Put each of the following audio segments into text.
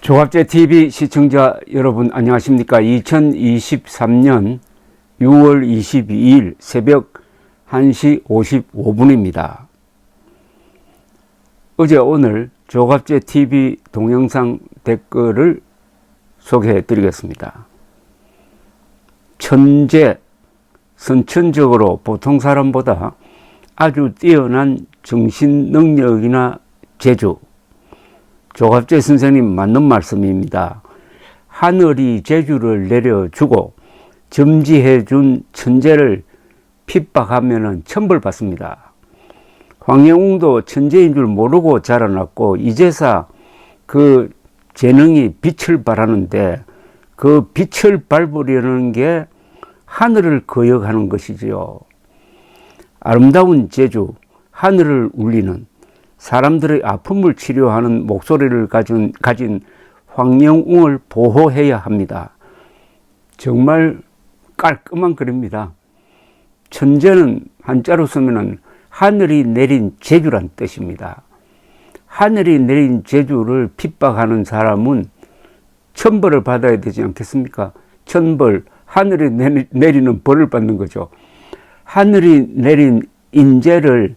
조갑제 TV 시청자 여러분 안녕하십니까. 2023년 6월 22일 새벽 1시 55분입니다. 어제 오늘 조갑제 TV 동영상 댓글을 소개해 드리겠습니다. 천재, 선천적으로 보통 사람보다 아주 뛰어난 정신 능력이나 재주. 조갑제 선생님 맞는 말씀입니다. 하늘이 재주를 내려주고 점지해 준 천재를 핍박하면 천벌받습니다. 황영웅도 천재인 줄 모르고 자라났고 이제서 그 재능이 빛을 발하는데 그 빛을 밟으려는 게 하늘을 거역하는 것이지요. 아름다운 재주, 하늘을 울리는 사람들의 아픔을 치료하는 목소리를 가진 황영웅을 보호해야 합니다. 정말 깔끔한 글입니다. 천재는 한자로 쓰면 하늘이 내린 재주란 뜻입니다. 하늘이 내린 재주를 핍박하는 사람은 천벌을 받아야 되지 않겠습니까? 천벌, 하늘이 내리는 벌을 받는 거죠. 하늘이 내린 인재를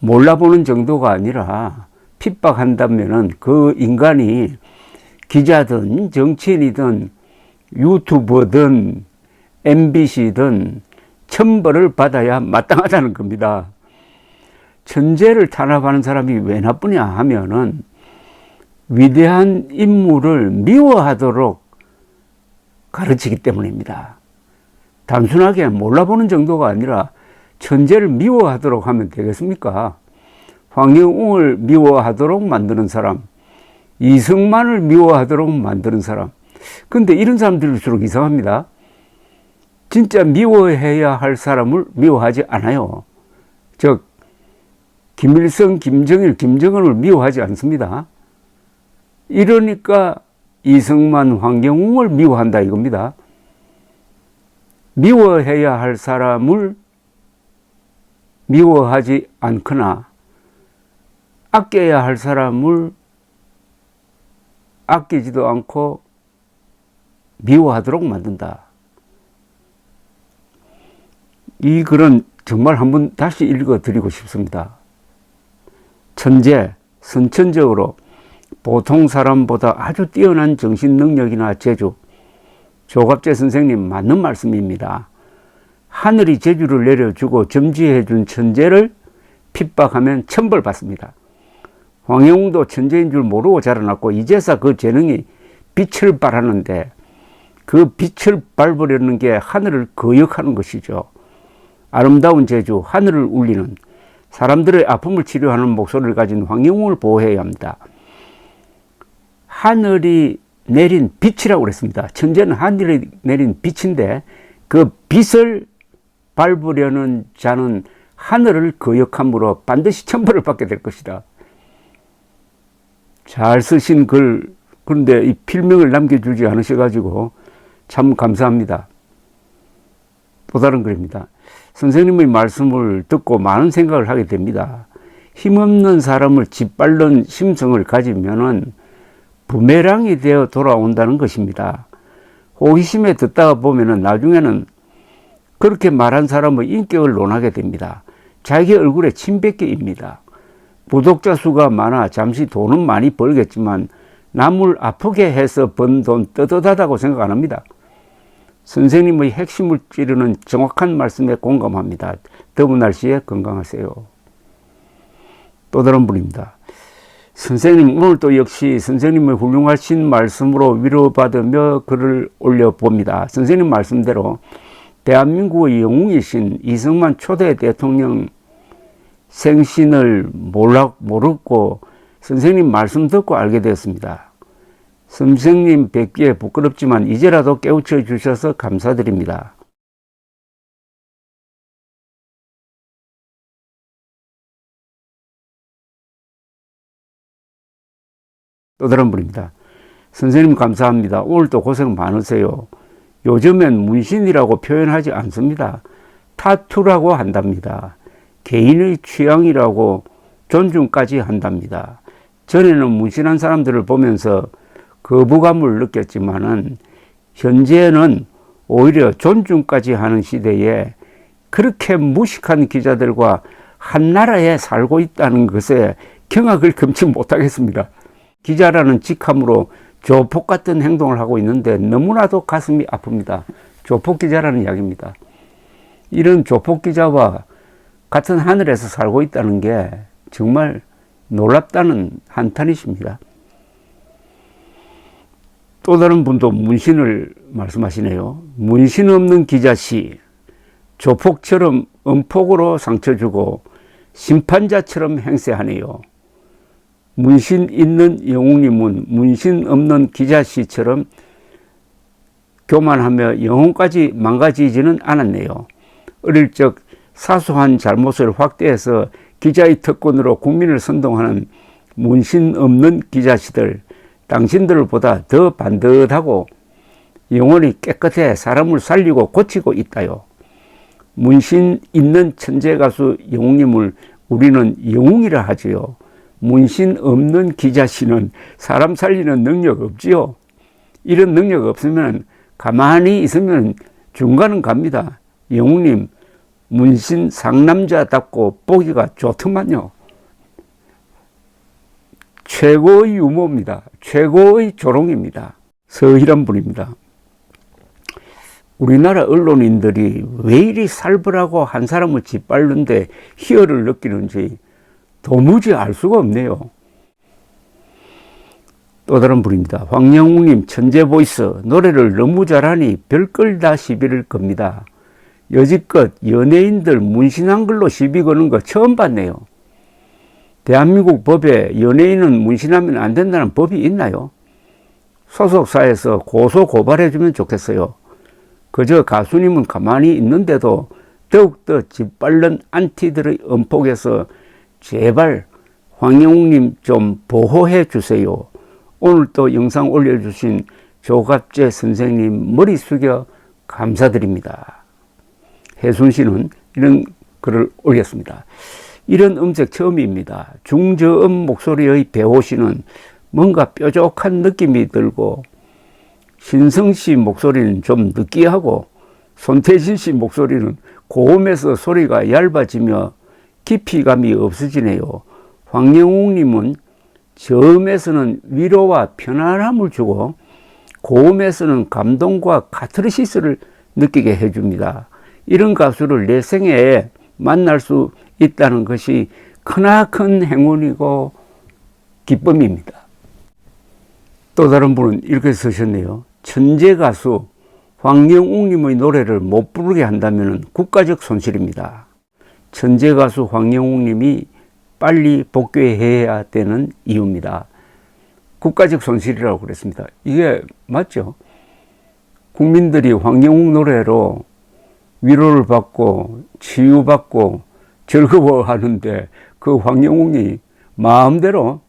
몰라보는 정도가 아니라 핍박한다면은 그 인간이 기자든 정치인이든 유튜버든 MBC든 천벌을 받아야 마땅하다는 겁니다. 천재를 탄압하는 사람이 왜 나쁘냐 하면은 위대한 인물을 미워하도록 가르치기 때문입니다. 단순하게 몰라보는 정도가 아니라 천재를 미워하도록 하면 되겠습니까? 황영웅을 미워하도록 만드는 사람, 이승만을 미워하도록 만드는 사람. 근데 이런 사람들일수록 이상합니다. 진짜 미워해야 할 사람을 미워하지 않아요. 즉 김일성, 김정일, 김정은을 미워하지 않습니다. 이러니까 이승만, 황영웅을 미워한다 이겁니다. 미워해야 할 사람을 미워하지 않거나 아껴야 할 사람을 아끼지도 않고 미워하도록 만든다. 이 글은 정말 한번 다시 읽어드리고 싶습니다. 천재, 선천적으로 보통 사람보다 아주 뛰어난 정신 능력이나 재주. 조갑제 선생님 맞는 말씀입니다. 하늘이 재주를 내려주고 점지해 준 천재를 핍박하면 천벌받습니다. 황영웅도 천재인 줄 모르고 자라났고 이제서 그 재능이 빛을 발하는데 그 빛을 밟으려는 게 하늘을 거역하는 것이죠. 아름다운 재주, 하늘을 울리는 사람들의 아픔을 치료하는 목소리를 가진 황영웅을 보호해야 합니다. 하늘이 내린 빛이라고 그랬습니다. 천재는 하늘이 내린 빛인데 그 빛을 밟으려는 자는 하늘을 거역함으로 반드시 천벌을 받게 될 것이다. 잘 쓰신 글, 그런데 이 필명을 남겨주지 않으셔가지고 참 감사합니다. 또 다른 글입니다. 선생님의 말씀을 듣고 많은 생각을 하게 됩니다. 힘없는 사람을 짓밟는 심성을 가지면은 부메랑이 되어 돌아온다는 것입니다. 호기심에 듣다가 보면은 나중에는 그렇게 말한 사람의 인격을 논하게 됩니다. 자기 얼굴에 침뱉기입니다. 구독자 수가 많아 잠시 돈은 많이 벌겠지만 남을 아프게 해서 번 돈 떳떳하다고 생각 안 합니다. 선생님의 핵심을 찌르는 정확한 말씀에 공감합니다. 더운 날씨에 건강하세요. 또 다른 분입니다. 선생님 오늘도 역시 선생님의 훌륭하신 말씀으로 위로받으며 글을 올려봅니다. 선생님 말씀대로 대한민국의 영웅이신 이승만 초대 대통령 생신을 모르고 선생님 말씀 듣고 알게 되었습니다. 선생님 뵙기에 부끄럽지만 이제라도 깨우쳐 주셔서 감사드립니다. 또 다른 분입니다. 선생님 감사합니다. 오늘도 고생 많으세요. 요즘엔 문신이라고 표현하지 않습니다. 타투라고 한답니다. 개인의 취향이라고 존중까지 한답니다. 전에는 문신한 사람들을 보면서 거부감을 느꼈지만은 현재는 오히려 존중까지 하는 시대에 그렇게 무식한 기자들과 한 나라에 살고 있다는 것에 경악을 금치 못하겠습니다. 기자라는 직함으로 조폭 같은 행동을 하고 있는데 너무나도 가슴이 아픕니다. 조폭 기자라는 이야기입니다. 이런 조폭 기자와 같은 하늘에서 살고 있다는 게 정말 놀랍다는 한탄이십니다. 또 다른 분도 문신을 말씀하시네요. 문신 없는 기자시, 조폭처럼 음폭으로 상처 주고 심판자처럼 행세하네요. 문신 있는 영웅님은 문신 없는 기자씨처럼 교만하며 영혼까지 망가지지는 않았네요. 어릴 적 사소한 잘못을 확대해서 기자의 특권으로 국민을 선동하는 문신 없는 기자씨들, 당신들보다 더 반듯하고 영혼이 깨끗해 사람을 살리고 고치고 있다요. 문신 있는 천재 가수 영웅님을 우리는 영웅이라 하지요. 문신 없는 기자씨는 사람 살리는 능력 없지요. 이런 능력 없으면 가만히 있으면 중간은 갑니다. 영웅님, 문신 상남자답고 보기가 좋더만요. 최고의 유머입니다. 최고의 조롱입니다. 서희란 분입니다. 우리나라 언론인들이 왜 이리 살벌하고 한 사람을 짓밟는데 희열을 느끼는지 도무지 알 수가 없네요. 또 다른 분입니다. 황영웅님 천재 보이스 노래를 너무 잘하니 별걸 다 시비를 겁니다. 여지껏 연예인들 문신한 걸로 시비 거는 거 처음 봤네요. 대한민국 법에 연예인은 문신하면 안 된다는 법이 있나요? 소속사에서 고소 고발해 주면 좋겠어요. 그저 가수님은 가만히 있는데도 더욱더 짓밟는 안티들의 음폭에서 제발 황영웅님 좀 보호해 주세요. 오늘 또 영상 올려주신 조갑재 선생님 머리 숙여 감사드립니다. 혜순 씨는 이런 글을 올렸습니다. 이런 음색 처음입니다. 중저음 목소리의 배호 씨는 뭔가 뾰족한 느낌이 들고 신성 씨 목소리는 좀 느끼하고 손태진 씨 목소리는 고음에서 소리가 얇아지며 깊이감이 없어지네요. 황영웅님은 저음에서는 위로와 편안함을 주고 고음에서는 감동과 카타르시스를 느끼게 해줍니다. 이런 가수를 내 생애에 만날 수 있다는 것이 크나큰 행운이고 기쁨입니다. 또 다른 분은 이렇게 쓰셨네요. 천재 가수 황영웅님의 노래를 못 부르게 한다면 국가적 손실입니다. 천재 가수 황영웅님이 빨리 복귀해야 되는 이유입니다. 국가적 손실이라고 그랬습니다. 이게 맞죠? 국민들이 황영웅 노래로 위로를 받고 치유받고 즐거워하는데 그 황영웅이 마음대로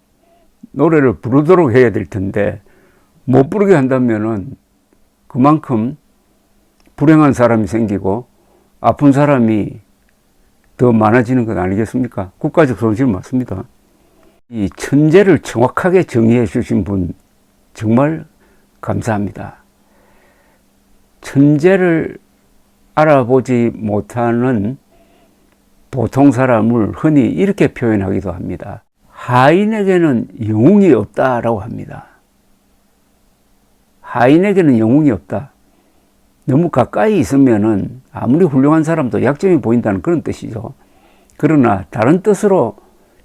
노래를 부르도록 해야 될 텐데 못 부르게 한다면은 그만큼 불행한 사람이 생기고 아픈 사람이 더 많아지는 것 아니겠습니까? 국가적 손실 맞습니다. 이 천재를 정확하게 정의해 주신 분 정말 감사합니다. 천재를 알아보지 못하는 보통 사람을 흔히 이렇게 표현하기도 합니다. 하인에게는 영웅이 없다라고 합니다. 하인에게는 영웅이 없다. 너무 가까이 있으면은 아무리 훌륭한 사람도 약점이 보인다는 그런 뜻이죠. 그러나 다른 뜻으로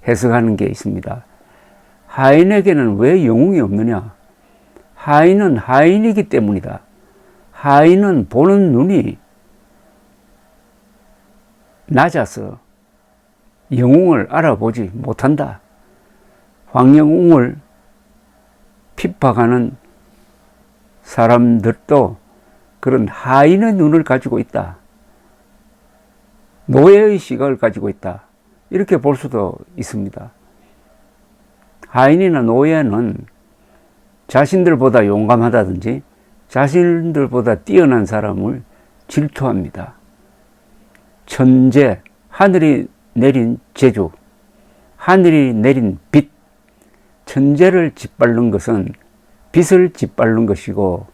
해석하는 게 있습니다. 하인에게는 왜 영웅이 없느냐? 하인은 하인이기 때문이다. 하인은 보는 눈이 낮아서 영웅을 알아보지 못한다. 황영웅을 핍박하는 사람들도 그런 하인의 눈을 가지고 있다. 노예의 시각을 가지고 있다. 이렇게 볼 수도 있습니다. 하인이나 노예는 자신들보다 용감하다든지 자신들보다 뛰어난 사람을 질투합니다. 천재, 하늘이 내린 재주, 하늘이 내린 빛, 천재를 짓밟는 것은 빛을 짓밟는 것이고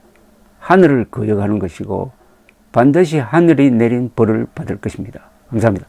하늘을 거역하는 것이고 반드시 하늘이 내린 벌을 받을 것입니다. 감사합니다.